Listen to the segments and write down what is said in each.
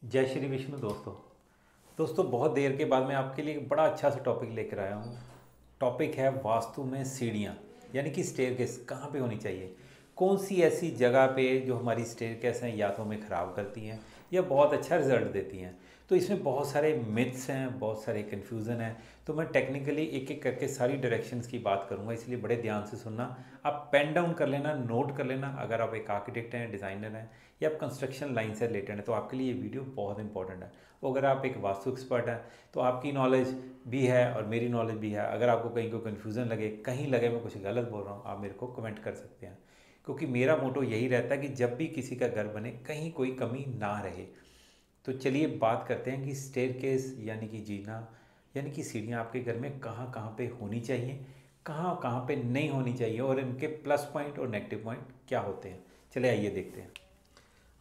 जय श्री विष्णु दोस्तों बहुत देर के बाद मैं आपके लिए एक बड़ा अच्छा सा टॉपिक लेकर आया हूँ। टॉपिक है वास्तु में सीढ़ियाँ, यानी कि स्टेयरकेस कहाँ पे होनी चाहिए। कौन सी ऐसी जगह पे जो हमारी स्टेयरकेस हैं या तो हमें ख़राब करती हैं या बहुत अच्छा रिजल्ट देती हैं। तो इसमें बहुत सारे मिथ्स हैं, बहुत सारे कन्फ्यूज़न हैं। तो मैं टेक्निकली एक एक करके सारी डायरेक्शंस की बात करूँगा, इसलिए बड़े ध्यान से सुनना। आप पेन डाउन कर लेना, नोट कर लेना। अगर आप एक आर्किटेक्ट हैं, डिज़ाइनर हैं या आप कंस्ट्रक्शन लाइन से रिलेटेड हैं तो आपके लिए ये वीडियो बहुत इंपॉर्टेंट है। और अगर आप एक वास्तु एक्सपर्ट हैं तो आपकी नॉलेज भी है और मेरी नॉलेज भी है। अगर आपको कहीं कोई कन्फ्यूज़न लगे, कहीं लगे मैं कुछ गलत बोल रहा हूँ, आप मेरे को कमेंट कर सकते हैं। क्योंकि मेरा मोटो यही रहता है कि जब भी किसी का घर बने कहीं कोई कमी ना रहे। तो चलिए बात करते हैं कि स्टेयरकेस यानी कि जीना यानी कि सीढ़ियाँ आपके घर में कहाँ कहाँ पे होनी चाहिए, कहाँ कहाँ पे नहीं होनी चाहिए और इनके प्लस पॉइंट और नेगेटिव पॉइंट क्या होते हैं। चलिए आइए देखते हैं।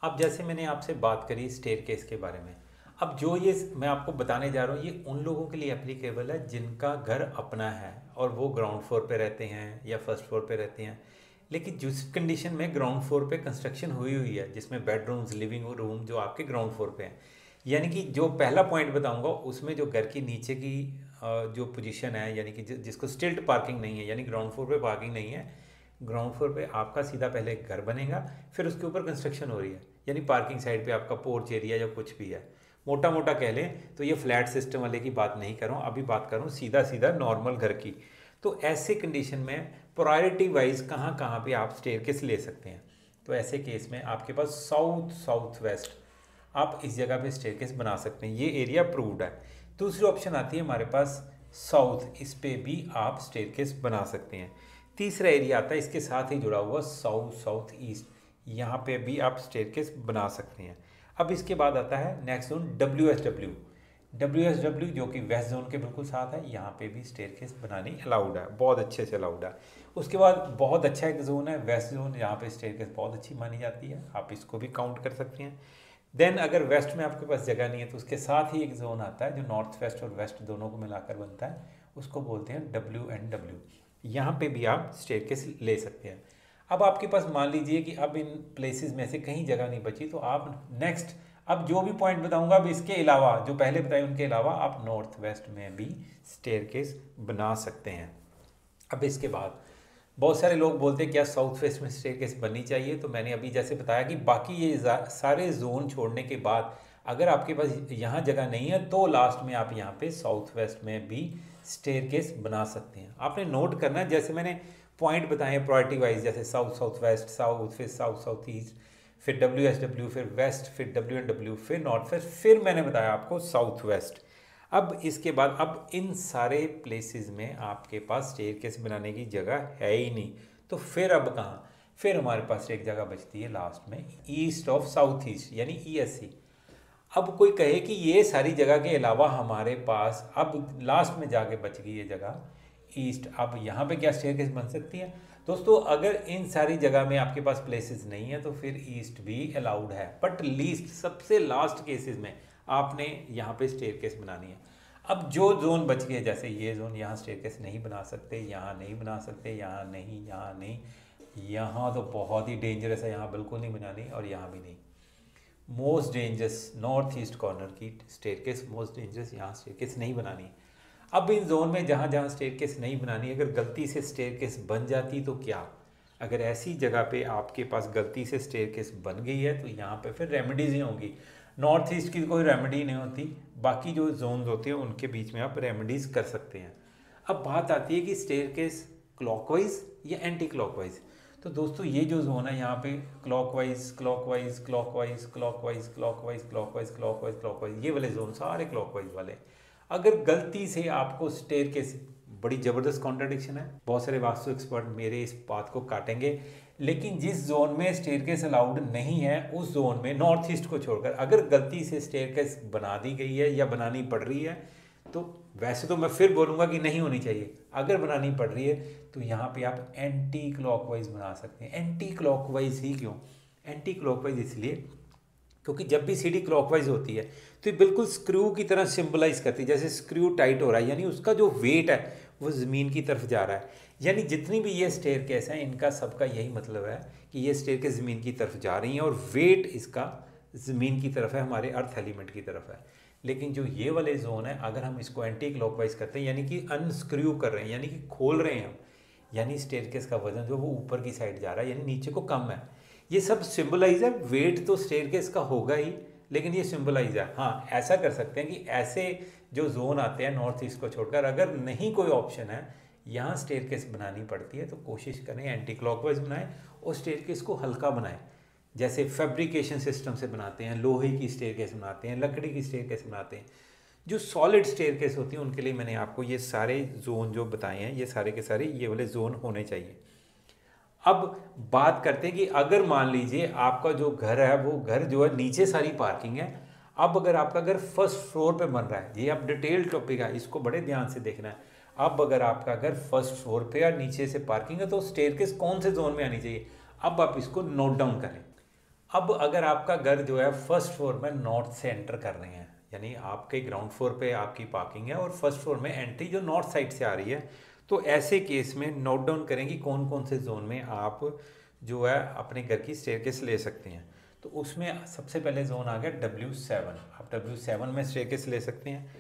अब जैसे मैंने आपसे बात करी स्टेयरकेस के बारे में, अब जो ये मैं आपको बताने जा रहा हूँ ये उन लोगों के लिए एप्लीकेबल है जिनका घर अपना है और वो ग्राउंड फ्लोर पे रहते हैं या फर्स्ट फ्लोर पे रहते हैं। लेकिन जिस कंडीशन में ग्राउंड फ्लोर पे कंस्ट्रक्शन हुई हुई है, जिसमें बेडरूम्स, लिविंग रूम जो आपके ग्राउंड फ्लोर पे हैं, यानी कि जो पहला पॉइंट बताऊंगा उसमें जो घर की नीचे की जो पोजीशन है, यानी कि जिसको स्टिल्ट पार्किंग नहीं है, यानी ग्राउंड फ्लोर पे पार्किंग नहीं है। ग्राउंड फ्लोर पे आपका सीधा पहले एक घर बनेगा, फिर उसके ऊपर कंस्ट्रक्शन हो रही है, यानी पार्किंग साइड पे आपका पोर्च एरिया या कुछ भी है। मोटा मोटा कह लें तो ये फ्लैट सिस्टम वाले की बात नहीं कर रहा हूँ, अभी बात कर रहा हूँ सीधा सीधा नॉर्मल घर की। तो ऐसे कंडीशन में प्रायोरिटी वाइज कहाँ कहाँ पे आप स्टेयरकेस ले सकते हैं। तो ऐसे केस में आपके पास साउथ साउथ वेस्ट आप इस जगह पे स्टेयरकेस बना सकते हैं, ये एरिया अप्रूव्ड है। दूसरी ऑप्शन आती है हमारे पास साउथ, इस पे भी आप स्टेयरकेस बना सकते हैं। तीसरा एरिया आता है इसके साथ ही जुड़ा हुआ साउथ साउथ ईस्ट, यहाँ पे भी आप स्टेयरकेस बना सकते हैं। अब इसके बाद आता है next zone W S W जो कि वेस्ट जोन के बिल्कुल साथ है, यहाँ पे भी स्टेयरकेस बनानी अलाउड है, बहुत अच्छे से अलाउड है। उसके बाद बहुत अच्छा एक जोन है वेस्ट जोन, यहाँ पे स्टेयरकेस बहुत अच्छी मानी जाती है, आप इसको भी काउंट कर सकते हैं। देन अगर वेस्ट में आपके पास जगह नहीं है तो उसके साथ ही एक जोन आता है जो नॉर्थ वेस्ट और वेस्ट दोनों को मिलाकर बनता है, उसको बोलते हैं WN W। यहाँ पे भी आप स्टेयरकेस ले सकते हैं। अब आपके पास मान लीजिए कि अब इन प्लेसेस में से कहीं जगह नहीं बची तो आप नेक्स्ट, अब जो भी पॉइंट बताऊंगा अब इसके अलावा जो पहले बताए उनके अलावा आप नॉर्थ वेस्ट में भी स्टेयरकेस बना सकते हैं। अब इसके बाद बहुत सारे लोग बोलते हैं क्या साउथ वेस्ट में स्टेयरकेस बननी चाहिए। तो मैंने अभी जैसे बताया कि बाकी ये सारे जोन छोड़ने के बाद अगर आपके पास यहाँ जगह नहीं है तो लास्ट में आप यहाँ पे साउथ वेस्ट में भी स्टेयरकेस बना सकते हैं। आपने नोट करना है जैसे मैंने पॉइंट बताए हैं प्रायोरिटी वाइज, जैसे साउथ साउथ वेस्ट, साउथ फिर साउथ साउथ ईस्ट, फिर WS W, फिर वेस्ट, फिर WN W, फिर नॉर्थ वेस्ट, फिर मैंने बताया आपको साउथ वेस्ट। अब इसके बाद अब इन सारे प्लेसेस में आपके पास स्टेयरकेस बनाने की जगह है ही नहीं, तो फिर अब कहाँ, फिर हमारे पास एक जगह बचती है लास्ट में ईस्ट ऑफ साउथ ईस्ट यानी ESC। अब कोई कहे कि ये सारी जगह के अलावा हमारे पास अब लास्ट में जाके बच गई ये जगह ईस्ट, अब यहाँ पे क्या स्टेयरकेस बन सकती है। दोस्तों अगर इन सारी जगह में आपके पास प्लेसेस नहीं है तो फिर ईस्ट भी अलाउड है, बट लीस्ट सबसे लास्ट केसेस में आपने यहाँ पे स्टेयरकेस बनानी है। अब जो जोन बच गए, जैसे ये जोन, यहाँ स्टेयरकेस नहीं बना सकते, यहाँ नहीं बना सकते, यहाँ नहीं, यहाँ नहीं, यहाँ तो बहुत ही डेंजरस है, यहाँ बिल्कुल नहीं बनानी और यहाँ भी नहीं। Most dangerous north east corner की स्टेयरकेस मोस्ट डेंजरस, यहाँ स्टेयरकेस नहीं बनानी। अब इन जोन में जहाँ जहाँ स्टेयरकेस नहीं बनानी, अगर गलती से स्टेयरकेस बन जाती तो क्या, अगर ऐसी जगह पे आपके पास गलती से स्टेयरकेस बन गई है तो यहाँ पे फिर रेमेडीज ही होंगी। नॉर्थ ईस्ट की कोई रेमेडी नहीं होती, बाकी जो जोन्स होते हैं उनके बीच में आप रेमेडीज कर सकते हैं। अब बात आती है कि स्टेयरकेस क्लॉकवाइज या एंटी क्लॉकवाइज। तो दोस्तों ये जो जोन है यहाँ पे clockwise clockwise clockwise clockwise clockwise clockwise clockwise clockwise, ये वाले जोन सारे क्लॉकवाइज वाले। अगर गलती से आपको स्टेयरकेस, बड़ी ज़बरदस्त कॉन्ट्रडिक्शन है, बहुत सारे वास्तु एक्सपर्ट मेरे इस बात को काटेंगे, लेकिन जिस जोन में स्टेयरकेस अलाउड नहीं है उस जोन में नॉर्थ ईस्ट को छोड़कर अगर गलती से स्टेयरकेस बना दी गई है या बनानी पड़ रही है तो वैसे तो मैं फिर बोलूँगा कि नहीं होनी चाहिए, अगर बनानी पड़ रही है तो यहाँ पे आप एंटी क्लॉकवाइज बना सकते हैं। एंटी क्लॉकवाइज ही क्यों, एंटी क्लॉकवाइज इसलिए क्योंकि जब भी सीढ़ी क्लॉकवाइज होती है तो ये बिल्कुल स्क्रू की तरह सिंबलाइज करती है, जैसे स्क्रू टाइट हो रहा है यानी उसका जो वेट है वो ज़मीन की तरफ जा रहा है। यानी जितनी भी ये स्टेयरकेस हैं इनका सबका यही मतलब है कि ये स्टेयरकेस ज़मीन की तरफ जा रही हैं और वेट इसका ज़मीन की तरफ है, हमारे अर्थ एलिमेंट की तरफ है। लेकिन जो ये वाले जोन है, अगर हम इसको एंटी क्लॉकवाइज करते हैं, यानी कि अनस्क्रू कर रहे हैं, यानी कि खोल रहे हैं हम, यानी स्टेयरकेस का वजन जो वो ऊपर की साइड जा रहा है, यानी नीचे को कम है। ये सब सिंबलाइज है, वेट तो स्टेयरकेस का होगा ही, लेकिन ये सिंबलाइज है। हाँ, ऐसा कर सकते हैं कि ऐसे जो जोन आते हैं नॉर्थ ईस्ट को छोड़कर, अगर नहीं कोई ऑप्शन है, यहाँ स्टेयरकेस बनानी पड़ती है, तो कोशिश करें एंटी क्लॉकवाइज बनाएं और स्टेयरकेस को हल्का बनाएं। जैसे फैब्रिकेशन सिस्टम से बनाते हैं, लोहे की स्टेयरकेस बनाते हैं, लकड़ी की स्टेयरकेस बनाते हैं। जो सॉलिड स्टेयरकेस होती है उनके लिए मैंने आपको ये सारे जोन जो बताए हैं, ये सारे के सारे ये वाले जोन होने चाहिए। अब बात करते हैं कि अगर मान लीजिए आपका जो घर है, वो घर जो है नीचे सारी पार्किंग है। अब अगर आपका घर फर्स्ट फ्लोर पे बन रहा है, ये अब डिटेल टॉपिक है, इसको बड़े ध्यान से देखना है। अब अगर आपका घर फर्स्ट फ्लोर पे या नीचे से पार्किंग है, तो स्टेयरकेस कौन से जोन में आनी चाहिए, अब आप इसको नोट डाउन करें। अब अगर आपका घर जो है फर्स्ट फ्लोर में नॉर्थ से एंटर कर रहे हैं, यानी आपके ग्राउंड फ्लोर पे आपकी पार्किंग है और फर्स्ट फ्लोर में एंट्री जो नॉर्थ साइड से आ रही है, तो ऐसे केस में नोट डाउन करेंगे कौन कौन से जोन में आप जो है अपने घर की स्टेयरकेस ले सकते हैं। तो उसमें सबसे पहले जोन आ गया W7। आप W7 में स्टेयरकेस ले सकते हैं,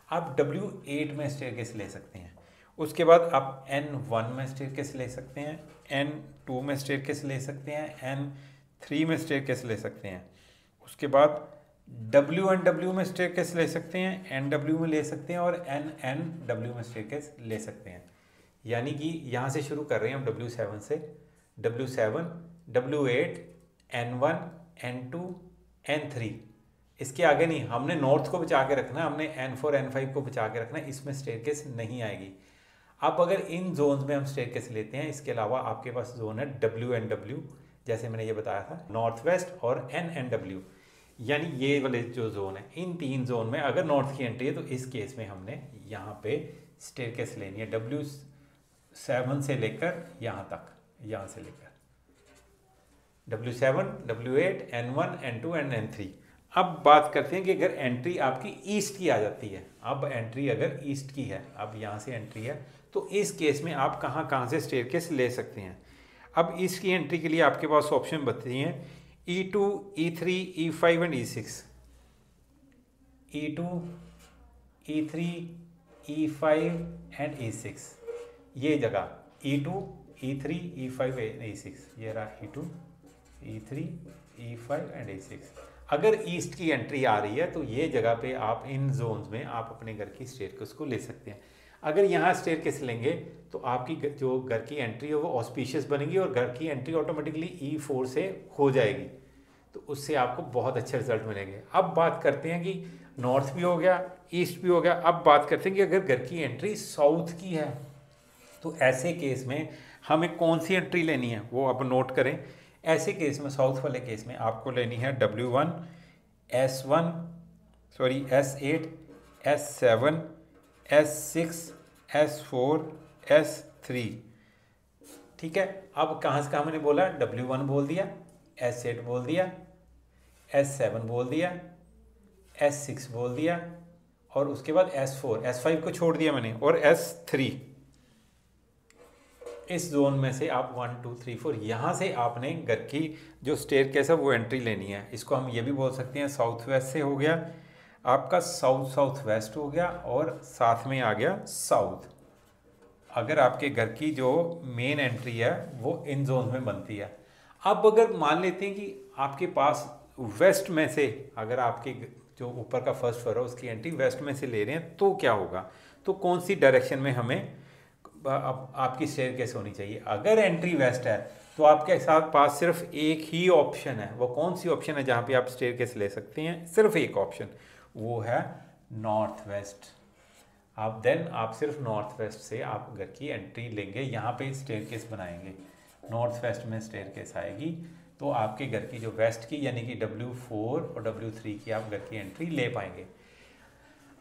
आप W8 में स्टेयरकेस ले सकते हैं। उसके बाद आप N1 में स्टेयरकेस ले सकते हैं, N2 में स्टेयरकेस ले सकते हैं, N3 में स्टेयरकेस ले सकते हैं। उसके बाद W में स्टेयरकेस ले सकते हैं, NW में ले सकते हैं और NW में स्टेयरकेस ले सकते हैं। यानी कि यहाँ से शुरू कर रहे हैं हम W7 से, W7, W8, N1, N2, N3। इसके आगे नहीं, हमने नॉर्थ को बचा के रखना है, हमने N4, N5 को बचा के रखना है, इसमें स्टेयरकेस नहीं आएगी। अब अगर इन जोन्स में हम स्टेयरकेस लेते हैं, इसके अलावा आपके पास जोन है WNW, जैसे मैंने ये बताया था, नॉर्थ वेस्ट और NNW, यानी ये वाले जो जोन है, इन तीन जोन में अगर नॉर्थ की एंट्री है, तो इस केस में हमने यहाँ पे स्टेयरकेस लेनी है W7 से लेकर यहाँ तक, यहाँ से लेकर W7, W8, N1, N2 and N3। अब बात करते हैं कि अगर एंट्री आपकी ईस्ट की आ जाती है, अब एंट्री अगर ईस्ट की है, अब यहाँ से एंट्री है, तो इस केस में आप कहाँ कहाँ से स्टेयरकेस ले सकते हैं। अब ईस्ट की एंट्री के लिए आपके पास ऑप्शन बचती हैं E2, E3, E5 and E6। E2, E3, E5 and E6, ये जगह E2, E3, E5 and E6, ये रहा E2, E3, E5 and E6। अगर ईस्ट की एंट्री आ रही है, तो ये जगह पे आप इन जोन्स में आप अपने घर की स्टेयरकेस को ले सकते हैं। अगर यहाँ स्टेयरकेस लेंगे, तो आपकी जो घर की एंट्री है वो ऑस्पिशियस बनेगी और घर की एंट्री ऑटोमेटिकली E4 से हो जाएगी, तो उससे आपको बहुत अच्छे रिजल्ट मिलेंगे। अब बात करते हैं कि नॉर्थ भी हो गया, ईस्ट भी हो गया। अब बात करते हैं कि अगर घर की एंट्री साउथ की है, तो ऐसे केस में हमें कौन सी एंट्री लेनी है वो अब नोट करें। ऐसे केस में, साउथ वाले केस में आपको लेनी है W1, S8, S7, S6, S4, S3। ठीक है, अब कहाँ से कहाँ मैंने बोला, W1 बोल दिया, S8 बोल दिया, S7 बोल दिया, S6 बोल दिया, और उसके बाद S4, S5 को छोड़ दिया मैंने, और S3। इस जोन में से आप 1, 2, 3, 4 यहाँ से आपने घर की जो स्टेयरकेस है वो एंट्री लेनी है। इसको हम ये भी बोल सकते हैं साउथ वेस्ट से हो गया आपका, साउथ वेस्ट हो गया, और साथ में आ गया साउथ। अगर आपके घर की जो मेन एंट्री है वो इन जोन में बनती है। अब अगर मान लेते हैं कि आपके पास वेस्ट में से, अगर आपके जो ऊपर का फर्स्ट फ्लोर है उसकी एंट्री वेस्ट में से ले रहे हैं, तो क्या होगा, तो कौन सी डायरेक्शन में हमें आपकी स्टेयरकेस होनी चाहिए। अगर एंट्री वेस्ट है, तो आपके साथ पास सिर्फ एक ही ऑप्शन है। वो कौन सी ऑप्शन है जहाँ पे आप स्टेयरकेस ले सकते हैं, सिर्फ एक ऑप्शन, वो है नॉर्थ वेस्ट। आप सिर्फ नॉर्थ वेस्ट से आप घर की एंट्री लेंगे, यहाँ पे स्टेयरकेस बनाएंगे, नॉर्थ वेस्ट में स्टेयरकेस आएगी, तो आपके घर की जो वेस्ट की यानी कि W4 और W3 की आप घर की एंट्री ले पाएंगे।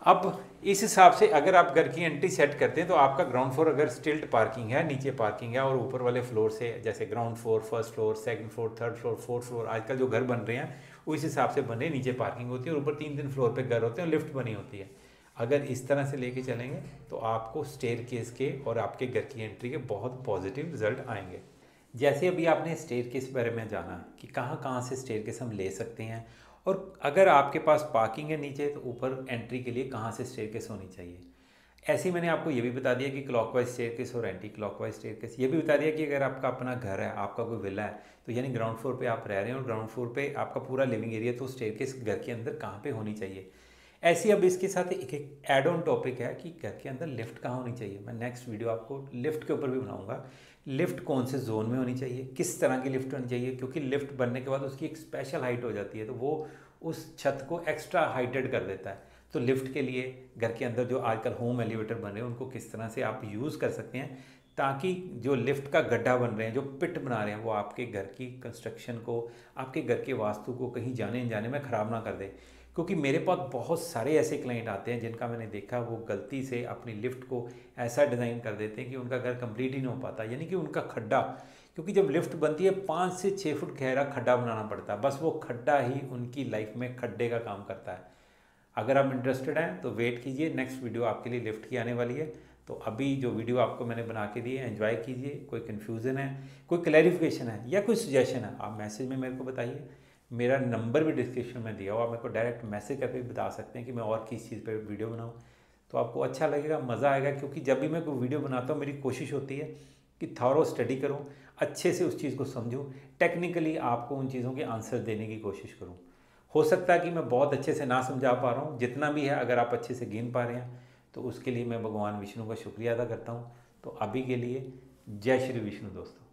अब इस हिसाब से अगर आप घर की एंट्री सेट करते हैं, तो आपका ग्राउंड फ्लोर अगर स्टिल्ट पार्किंग है, नीचे पार्किंग है, और ऊपर वाले फ्लोर से जैसे ground floor, first floor, second floor, third floor, fourth floor, आजकल जो घर बन रहे हैं उस हिसाब से बने, नीचे पार्किंग होती है और ऊपर 3 फ्लोर पे घर होते हैं, लिफ्ट बनी होती है। अगर इस तरह से लेके चलेंगे, तो आपको स्टेयरकेस के और आपके घर की एंट्री के बहुत पॉजिटिव रिजल्ट आएंगे। जैसे अभी आपने स्टेयरकेस बारे में जाना कि कहाँ कहाँ से स्टेयरकेस हम ले सकते हैं और अगर आपके पास पार्किंग है नीचे तो ऊपर एंट्री के लिए कहाँ से स्टेयरकेस होनी चाहिए। ऐसे ही मैंने आपको ये भी बता दिया कि क्लॉकवाइज स्टेयरकेस और एंटी क्लॉकवाइज स्टेयरकेस। ये भी बता दिया कि अगर आपका अपना घर है, आपका कोई विला है, तो यानी ग्राउंड फ्लोर पे आप रह रहे हैं और ग्राउंड फ्लोर पे आपका पूरा लिविंग एरिया, तो स्टेयरकेस घर के अंदर कहाँ पे होनी चाहिए। ऐसी अब इसके साथ एक एड ऑन टॉपिक है कि घर के अंदर लिफ्ट कहाँ होनी चाहिए। मैं नेक्स्ट वीडियो आपको लिफ्ट के ऊपर भी बनाऊंगा। लिफ्ट कौन से जोन में होनी चाहिए, किस तरह की लिफ्ट होनी चाहिए, क्योंकि लिफ्ट बनने के बाद उसकी एक स्पेशल हाइट हो जाती है, तो वो उस छत को एक्स्ट्रा हाइटेड कर देता है। तो लिफ्ट के लिए घर के अंदर जो आजकल होम एलिवेटर बन रहे हैं उनको किस तरह से आप यूज़ कर सकते हैं, ताकि जो लिफ्ट का गड्ढा बन रहे हैं, जो पिट बना रहे हैं, वो आपके घर की कंस्ट्रक्शन को, आपके घर के वास्तु को कहीं जाने अनजाने में ख़राब ना कर दे। क्योंकि मेरे पास बहुत सारे ऐसे क्लाइंट आते हैं जिनका मैंने देखा वो गलती से अपनी लिफ्ट को ऐसा डिज़ाइन कर देते हैं कि उनका घर कंप्लीट ही नहीं हो पाता, यानी कि उनका खड्डा, क्योंकि जब लिफ्ट बनती है 5 से 6 फुट गहरा खड्डा बनाना पड़ता है, बस वो खड्डा ही उनकी लाइफ में खड्डे का काम करता है। अगर आप इंटरेस्टेड हैं तो वेट कीजिए, नेक्स्ट वीडियो आपके लिए लिफ्ट की आने वाली है। तो अभी जो वीडियो आपको मैंने बना के दी है एंजॉय कीजिए। कोई कन्फ्यूज़न है, कोई क्लैरिफिकेशन है या कोई सजेशन है, आप मैसेज में मेरे को बताइए। मेरा नंबर भी डिस्क्रिप्शन में दिया हुआ, आप मेरे को डायरेक्ट मैसेज करके भी बता सकते हैं कि मैं और किस चीज़ पर वीडियो बनाऊँ। तो आपको अच्छा लगेगा, मज़ा आएगा, क्योंकि जब भी मैं कोई वीडियो बनाता हूँ मेरी कोशिश होती है कि थॉरो स्टडी करूँ, अच्छे से उस चीज़ को समझूँ, टेक्निकली आपको उन चीज़ों के आंसर देने की कोशिश करूँ। हो सकता है कि मैं बहुत अच्छे से ना समझा पा रहा हूँ, जितना भी है अगर आप अच्छे से गिन पा रहे हैं तो उसके लिए मैं भगवान विष्णु का शुक्रिया अदा करता हूँ। तो अभी के लिए जय श्री विष्णु दोस्तों।